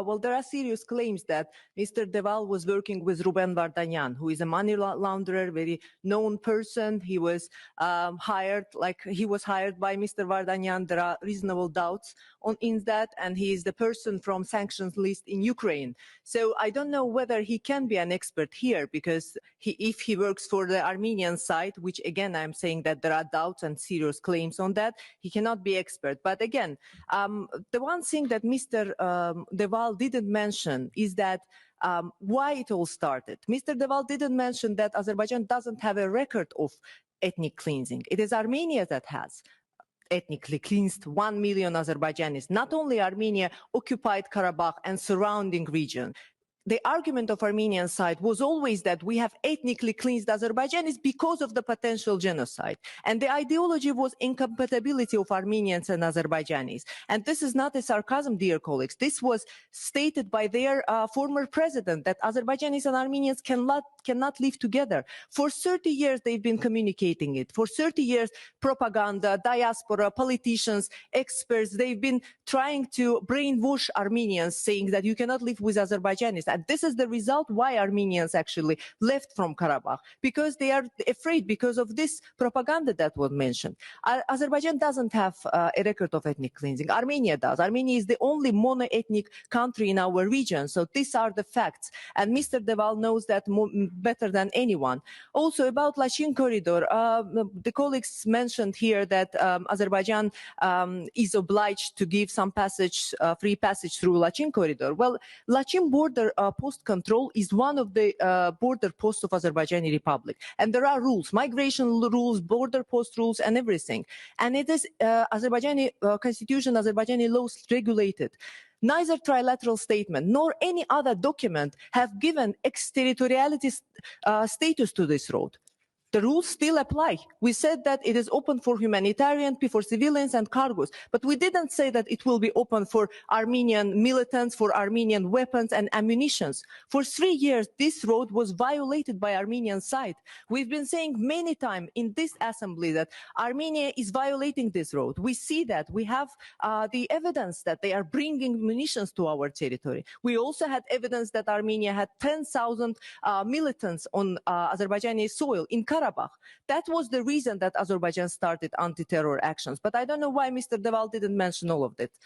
well, there are serious claims that Mr. de Waal was working with Ruben Vardanyan, who is a money launderer, very known person. He was hired by Mr. Vardanyan. There are reasonable doubts in that, and he is the person from sanctions list in Ukraine. So I don't know whether he can be an expert here, because if he works for the Armenian side, which again I'm saying that there are doubts and serious claims on that, he cannot be expert. But again, the one thing that Mr. de Waal didn't mention is that why it all started. Mr. de Waal didn't mention that Azerbaijan doesn't have a record of ethnic cleansing. It is Armenia that has ethnically cleansed 1 million Azerbaijanis. Not only Armenia occupied Karabakh and surrounding region. The argument of Armenian side was always that we have ethnically cleansed Azerbaijanis because of the potential genocide. And the ideology was incompatibility of Armenians and Azerbaijanis. And this is not a sarcasm, dear colleagues. This was stated by their former president, that Azerbaijanis and Armenians cannot live together. For 30 years, they've been communicating it. For 30 years, propaganda, diaspora, politicians, experts, they've been trying to brainwash Armenians, saying that you cannot live with Azerbaijanis. And this is the result why Armenians actually left from Karabakh, because they are afraid because of this propaganda that was mentioned. Azerbaijan doesn't have a record of ethnic cleansing. Armenia does. Armenia is the only mono-ethnic country in our region. So these are the facts. And Mr. de Waal knows that better than anyone. Also about Lachin corridor, the colleagues mentioned here that Azerbaijan is obliged to give some passage, free passage through Lachin corridor. Well, Lachin border post control is one of the border posts of Azerbaijani Republic. And there are rules, migration rules, border post rules, and everything. And it is Azerbaijani constitution, Azerbaijani laws regulated. Neither trilateral statement nor any other document have given exterritoriality status to this road. The rules still apply. We said that it is open for humanitarian, for civilians and cargos, but we didn't say that it will be open for Armenian militants, for Armenian weapons and ammunitions. For 3 years, this road was violated by Armenian side. We've been saying many times in this assembly that Armenia is violating this road. We see that. We have the evidence that they are bringing munitions to our territory. We also had evidence that Armenia had 10,000 militants on Azerbaijani soil in Karabakh. That was the reason that Azerbaijan started anti-terror actions. But I don't know why Mr. de Waal didn't mention all of that.